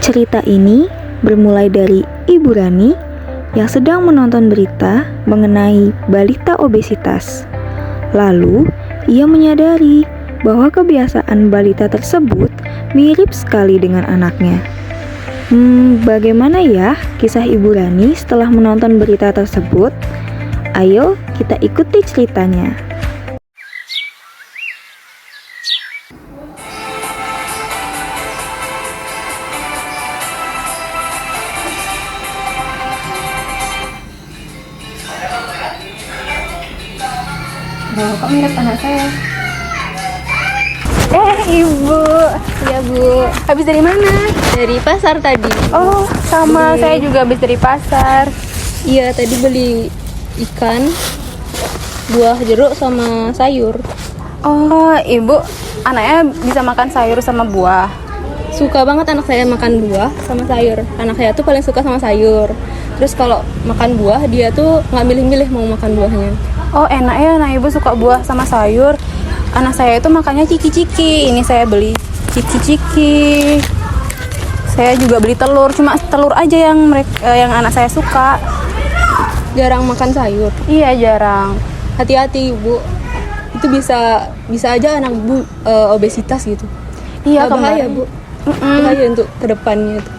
Cerita ini bermulai dari Ibu Rani yang sedang menonton berita mengenai balita obesitas. Lalu, ia menyadari bahwa kebiasaan balita tersebut mirip sekali dengan anaknya. Bagaimana ya kisah Ibu Rani setelah menonton berita tersebut? Ayo kita ikuti ceritanya. Loh, kok mirip anak saya? Ibu. Iya, Bu. Habis dari mana? Dari pasar tadi. Oh, sama. Saya juga habis dari pasar. Iya, tadi beli ikan, buah jeruk sama sayur. Oh, Ibu anaknya bisa makan sayur sama buah. Suka banget anak saya makan buah sama sayur. Anak saya tuh paling suka sama sayur. Terus kalau makan buah, dia tuh nggak milih-milih mau makan buahnya. Oh, enak ya anak Ibu suka buah sama sayur. Anak saya itu makannya ciki-ciki. Ini saya beli ciki-ciki. Saya juga beli telur, cuma telur aja yang anak saya suka. Jarang makan sayur. Iya, jarang. Hati-hati, Bu. Itu bisa aja anak Bu obesitas gitu. Iya, bahaya, kemarin. Bu. Bahaya untuk kedepannya itu.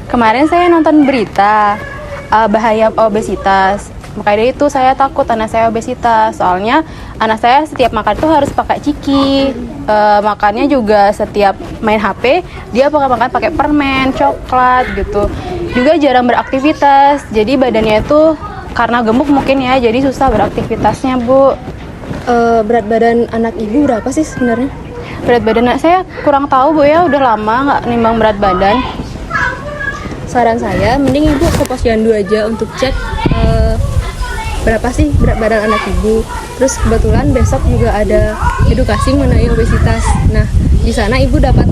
Kemarin saya nonton berita bahaya obesitas. Makanya itu saya takut anak saya obesitas. Soalnya anak saya setiap makan tuh harus pakai ciki. Makannya juga setiap main HP dia pakai permen, coklat gitu. Juga jarang beraktivitas. Jadi badannya itu karena gemuk mungkin ya, jadi susah beraktivitasnya, Bu. Berat badan anak Ibu berapa sih sebenarnya? Berat badan anak saya kurang tahu, Bu ya. Udah lama nggak nimbang berat badan. Saran saya, mending Ibu ke posyandu aja untuk cek berapa sih berat badan anak Ibu. Terus kebetulan besok juga ada edukasi mengenai obesitas. Nah, di sana Ibu dapat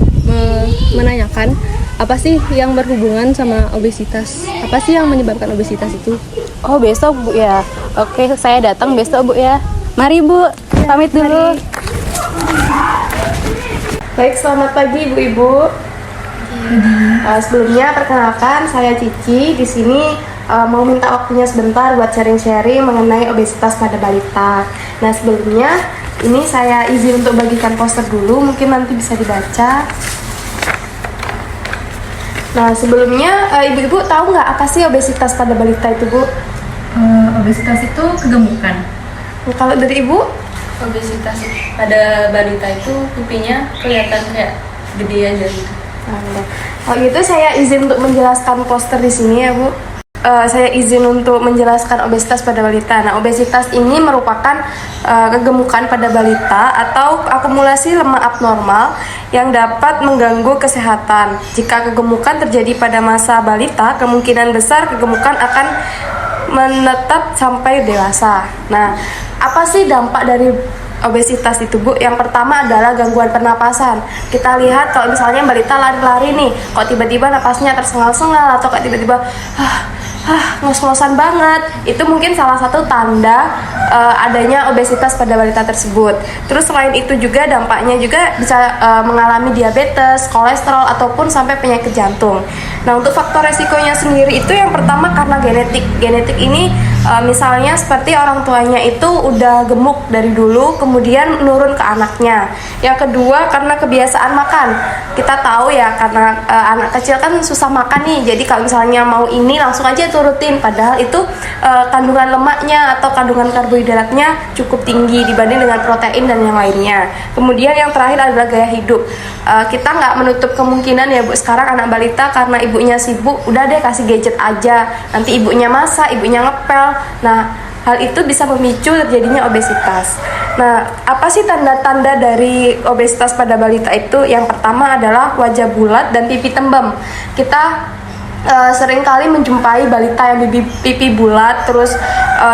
menanyakan apa sih yang berhubungan sama obesitas. Apa sih yang menyebabkan obesitas itu? Oh, besok, Bu ya. Oke, saya datang besok, Bu ya. Mari, Bu. Pamit dulu. Baik, selamat pagi Ibu-ibu. Sebelumnya perkenalkan, saya Cici. Di sini mau minta waktunya sebentar buat sharing-sharing mengenai obesitas pada balita. Nah, sebelumnya ini saya izin untuk bagikan poster dulu, mungkin nanti bisa dibaca. Nah, sebelumnya ibu-ibu tahu nggak apa sih obesitas pada balita itu, Bu? Obesitas itu kegemukan. Kalau dari Ibu? Obesitas pada balita itu pipinya kelihatan kayak gede aja gitu. Kalau gitu saya izin untuk menjelaskan poster di sini ya, Bu. Saya izin untuk menjelaskan obesitas pada balita. Nah, obesitas ini merupakan kegemukan pada balita atau akumulasi lemak abnormal yang dapat mengganggu kesehatan. Jika kegemukan terjadi pada masa balita, kemungkinan besar kegemukan akan menetap sampai dewasa. Nah, apa sih dampak dari obesitas itu, Bu? Yang pertama adalah gangguan pernapasan. Kita lihat kalau misalnya balita lari-lari nih, kok tiba-tiba napasnya tersengal-sengal atau kok tiba-tiba ngos-ngosan banget, itu mungkin salah satu tanda adanya obesitas pada balita tersebut. Terus selain itu juga dampaknya juga bisa mengalami diabetes, kolesterol ataupun sampai penyakit jantung. Nah, untuk faktor resikonya sendiri itu yang pertama karena genetik. Genetik ini misalnya seperti orang tuanya itu udah gemuk dari dulu kemudian menurun ke anaknya. Yang kedua karena kebiasaan makan. Kita tahu ya karena anak kecil kan susah makan nih. Jadi kalau misalnya mau ini langsung aja turutin, padahal itu kandungan lemaknya atau kandungan karbohidratnya cukup tinggi dibanding dengan protein dan yang lainnya. Kemudian yang terakhir adalah gaya hidup. Kita nggak menutup kemungkinan ya, Bu, sekarang anak balita karena ibunya sibuk, udah deh kasih gadget aja, nanti ibunya masak, ibunya ngepel. Nah, hal itu bisa memicu terjadinya obesitas. Nah, apa sih tanda-tanda dari obesitas pada balita itu? Yang pertama adalah wajah bulat dan pipi tembem. Kita seringkali menjumpai balita yang pipi bulat terus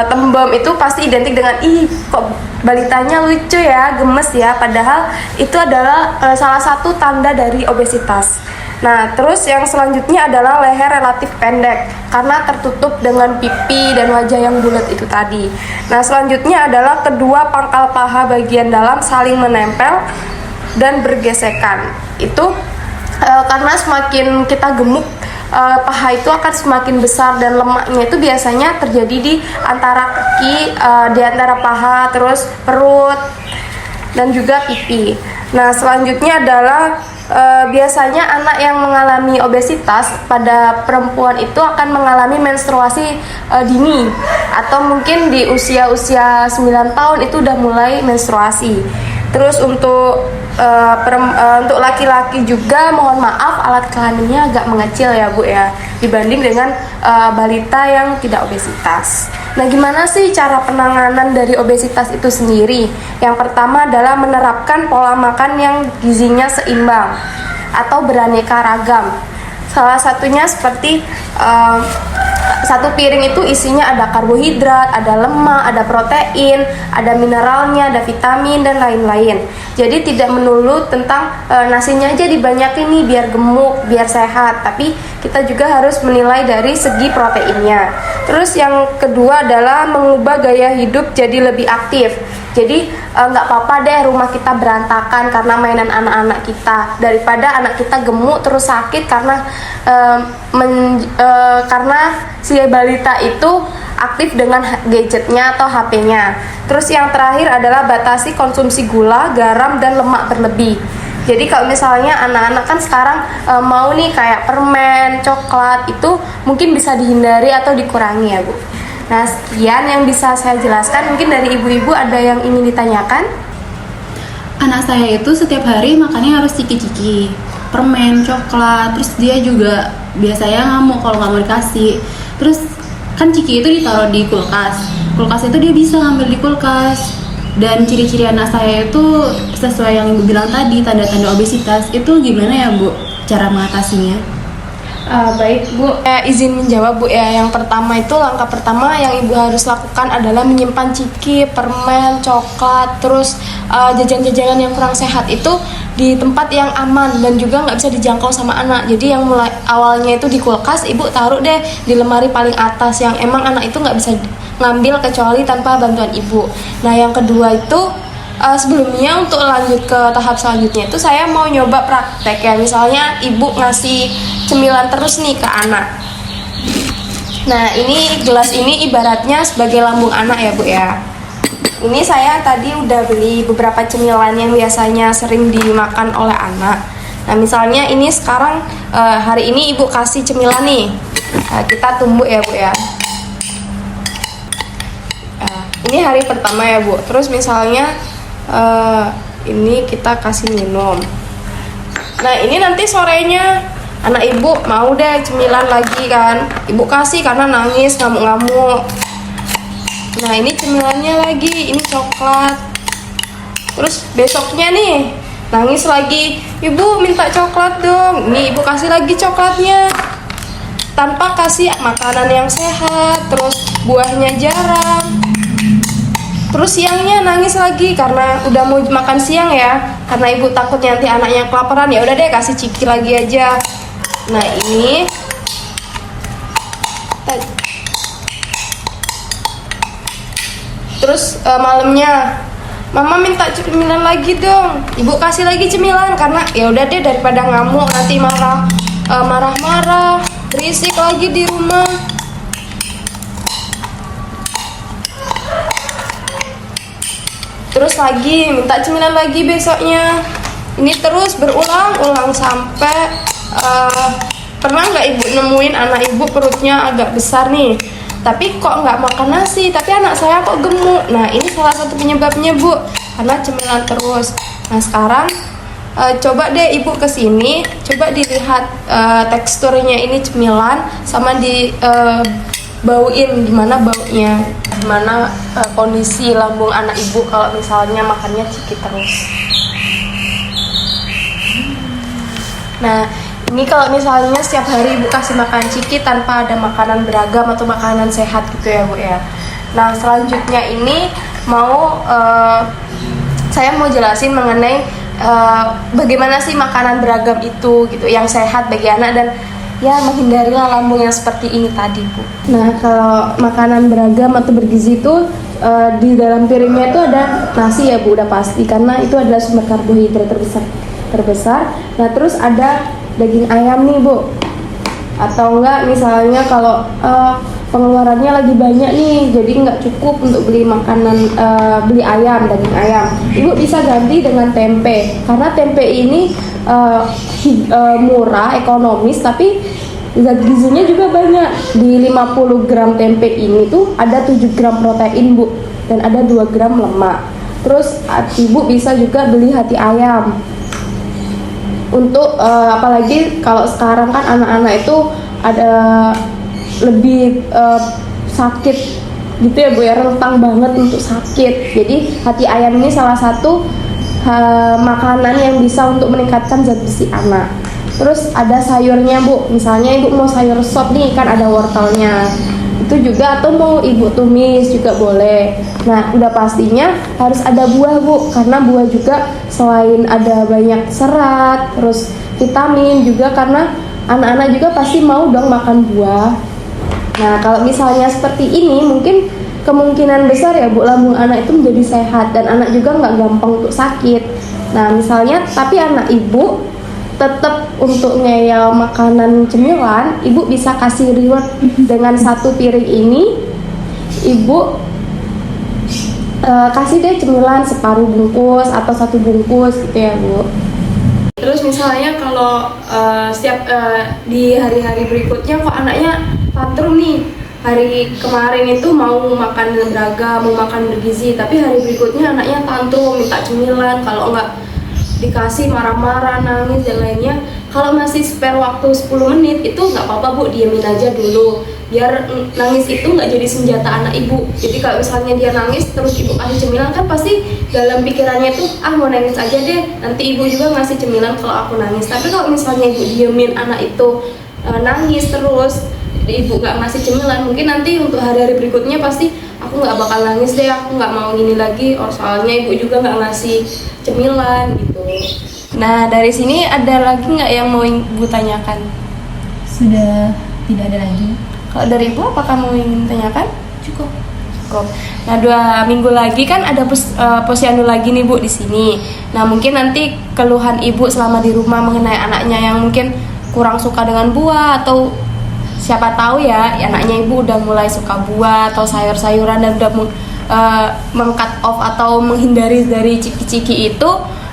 tembem, itu pasti identik dengan kok balitanya lucu ya, gemes ya, padahal itu adalah salah satu tanda dari obesitas. Nah, terus yang selanjutnya adalah leher relatif pendek karena tertutup dengan pipi dan wajah yang bulat itu tadi. Nah, selanjutnya adalah kedua pangkal paha bagian dalam saling menempel dan bergesekan. Itu karena semakin kita gemuk, paha itu akan semakin besar, dan lemaknya itu biasanya terjadi di antara kaki, di antara paha, terus perut, dan juga pipi. Nah, selanjutnya adalah biasanya anak yang mengalami obesitas pada perempuan itu akan mengalami menstruasi dini, atau mungkin di usia-usia 9 tahun itu udah mulai menstruasi. Terus untuk laki-laki juga, mohon maaf, alat kelaminnya agak mengecil ya Bu ya, dibanding dengan balita yang tidak obesitas. Nah, gimana sih cara penanganan dari obesitas itu sendiri? Yang pertama adalah menerapkan pola makan yang gizinya seimbang atau beraneka ragam. Salah satunya seperti satu piring itu isinya ada karbohidrat, ada lemak, ada protein, ada mineralnya, ada vitamin, dan lain-lain. Jadi tidak melulu tentang nasinya aja dibanyakin nih biar gemuk, biar sehat, tapi kita juga harus menilai dari segi proteinnya. Terus yang kedua adalah mengubah gaya hidup jadi lebih aktif. Jadi nggak apa-apa deh rumah kita berantakan karena mainan anak-anak kita, daripada anak kita gemuk terus sakit karena karena si balita itu aktif dengan gadgetnya atau HP-nya. Terus yang terakhir adalah batasi konsumsi gula, garam, dan lemak berlebih. Jadi kalau misalnya anak-anak kan sekarang mau nih kayak permen, coklat, itu mungkin bisa dihindari atau dikurangi ya Bu. Nah, sekian yang bisa saya jelaskan. Mungkin dari ibu-ibu ada yang ingin ditanyakan? Anak saya itu setiap hari makannya harus ciki-ciki, permen, coklat, terus dia juga biasanya ngamuk kalau nggak mau dikasih. Terus kan ciki itu ditaruh di kulkas, kulkas itu dia bisa ngambil di kulkas. Dan ciri-ciri anak saya itu sesuai yang ibu bilang tadi, tanda-tanda obesitas. Itu gimana ya Bu cara mengatasinya? Baik Bu, izin menjawab Bu ya. Yang pertama itu, langkah pertama yang ibu harus lakukan adalah menyimpan ciki, permen, coklat, terus jajan-jajanan yang kurang sehat itu di tempat yang aman dan juga nggak bisa dijangkau sama anak. Jadi yang mulai awalnya itu di kulkas, ibu taruh deh di lemari paling atas yang emang anak itu nggak bisa ngambil kecuali tanpa bantuan ibu. Nah, yang kedua itu sebelumnya untuk lanjut ke tahap selanjutnya itu saya mau nyoba praktek ya. Misalnya ibu ngasih cemilan terus nih ke anak. Nah, ini gelas ini ibaratnya sebagai lambung anak ya Bu ya. Ini saya tadi udah beli beberapa cemilan yang biasanya sering dimakan oleh anak. Nah, misalnya ini sekarang hari ini ibu kasih cemilan nih. Kita tumbuk ya Bu ya. Ini hari pertama ya Bu. Terus misalnya ini kita kasih minum. Nah, ini nanti sorenya anak ibu mau deh cemilan lagi kan, ibu kasih karena nangis ngamuk-ngamuk. Nah, ini cemilannya lagi, ini coklat. Terus besoknya nih nangis lagi, ibu minta coklat dong. Nih ibu kasih lagi coklatnya tanpa kasih makanan yang sehat, terus buahnya jarang. Terus siangnya nangis lagi karena udah mau makan siang ya, karena ibu takut nanti anaknya kelaparan. Ya udah deh kasih ciki lagi aja. Nah, ini terus malamnya mama minta cemilan lagi dong, ibu kasih lagi cemilan karena ya udah deh daripada ngamuk nanti marah-marah berisik lagi di rumah. Terus lagi minta cemilan lagi besoknya. Ini terus berulang-ulang sampai pernah nggak ibu nemuin anak ibu perutnya agak besar nih, tapi kok nggak makan nasi, tapi anak saya kok gemuk. Nah, ini salah satu penyebabnya Bu, karena cemilan terus. Nah, sekarang coba deh ibu kesini, coba dilihat teksturnya ini cemilan sama di bauin gimana baunya, gimana kondisi lambung anak ibu kalau misalnya makannya ciki terus. Nah, ini kalau misalnya setiap hari ibu kasih makan ciki tanpa ada makanan beragam atau makanan sehat gitu ya Bu ya. Nah, selanjutnya ini saya mau jelasin mengenai bagaimana sih makanan beragam itu gitu yang sehat bagi anak dan ya menghindarilah lambung yang seperti ini tadi Bu. Nah, kalau makanan beragam atau bergizi itu di dalam piringnya itu ada nasi ya Bu, udah pasti karena itu adalah sumber karbohidrat terbesar. terbesar. Nah terus ada daging ayam nih Bu, atau enggak misalnya kalau pengeluarannya lagi banyak nih, jadi nggak cukup untuk beli makanan, beli ayam, daging ayam, Ibu bisa ganti dengan tempe, karena tempe ini murah, ekonomis, tapi zat gizinya juga banyak. Di 50 gram tempe ini tuh ada 7 gram protein Bu, dan ada 2 gram lemak. Terus Ibu bisa juga beli hati ayam. Untuk apalagi kalau sekarang kan anak-anak itu ada lebih sakit gitu ya Bu ya, rentang banget untuk sakit. Jadi hati ayam ini salah satu makanan yang bisa untuk meningkatkan zat besi anak. Terus ada sayurnya Bu, misalnya Ibu mau sayur sop nih, kan ada wortelnya, itu juga, atau mau Ibu tumis juga boleh. Nah udah pastinya harus ada buah Bu, karena buah juga selain ada banyak serat, terus vitamin juga, karena anak-anak juga pasti mau dong makan buah. Nah kalau misalnya seperti ini, mungkin kemungkinan besar ya Bu, lambung anak itu menjadi sehat, dan anak juga nggak gampang untuk sakit. Nah misalnya, tapi anak Ibu tetap untuk ngeyel makanan cemilan, Ibu bisa kasih reward dengan 1 piring ini. Ibu kasih deh cemilan separuh bungkus atau 1 bungkus gitu ya Bu. Terus misalnya kalau setiap di hari-hari berikutnya kok anaknya tantrum nih, hari kemarin itu mau makan beragam, mau makan bergizi, tapi hari berikutnya anaknya tantrum, minta cemilan, kalau enggak dikasih marah-marah, nangis dan lainnya. Kalau masih spare waktu 10 menit itu nggak apa-apa Bu, diemin aja dulu, biar nangis itu nggak jadi senjata anak Ibu. Jadi kalau misalnya dia nangis terus Ibu kasih cemilan, kan pasti dalam pikirannya tuh mau nangis aja deh, nanti Ibu juga ngasih cemilan kalau aku nangis. Tapi kalau misalnya Ibu diemin anak itu nangis terus, Ibu nggak ngasih cemilan, mungkin nanti untuk hari-hari berikutnya pasti aku nggak bakal nangis deh, aku nggak mau gini lagi, soalnya Ibu juga nggak ngasih cemilan gitu. Nah dari sini ada lagi nggak yang mau Ibu tanyakan? Sudah tidak ada lagi. Kalau dari Ibu apakah mau ingin tanyakan? Cukup. Cukup. Nah 2 minggu lagi kan ada posyandu lagi nih Bu di sini. Nah mungkin nanti keluhan Ibu selama di rumah mengenai anaknya yang mungkin kurang suka dengan buah, atau siapa tahu ya anaknya Ibu udah mulai suka buah atau sayur-sayuran dan udah meng-cut off atau menghindari dari ciki-ciki itu,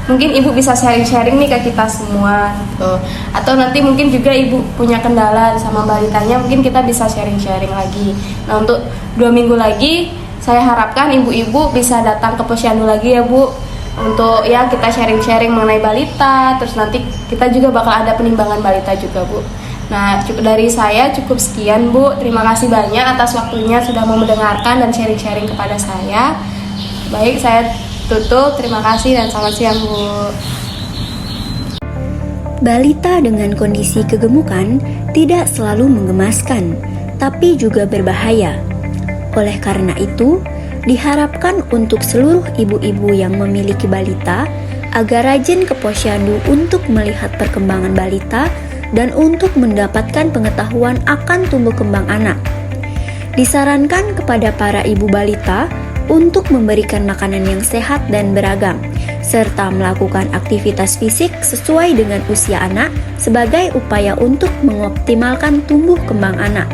mungkin Ibu bisa sharing-sharing nih ke kita semua gitu. Atau nanti mungkin juga Ibu punya kendala sama balitanya, mungkin kita bisa sharing-sharing lagi. Nah untuk 2 minggu lagi saya harapkan ibu-ibu bisa datang ke posyandu lagi ya Bu, untuk ya kita sharing-sharing mengenai balita. Terus nanti kita juga bakal ada penimbangan balita juga Bu. Nah cukup dari saya, cukup sekian Bu. Terima kasih banyak atas waktunya sudah mau mendengarkan dan sharing-sharing kepada saya. Baik, saya tutup. Terima kasih dan selamat siang Bu. Balita dengan kondisi kegemukan tidak selalu menggemaskan, tapi juga berbahaya. Oleh karena itu, diharapkan untuk seluruh ibu-ibu yang memiliki balita agar rajin ke posyandu untuk melihat perkembangan balita dan untuk mendapatkan pengetahuan akan tumbuh kembang anak. Disarankan kepada para ibu balita untuk memberikan makanan yang sehat dan beragam, serta melakukan aktivitas fisik sesuai dengan usia anak sebagai upaya untuk mengoptimalkan tumbuh kembang anak.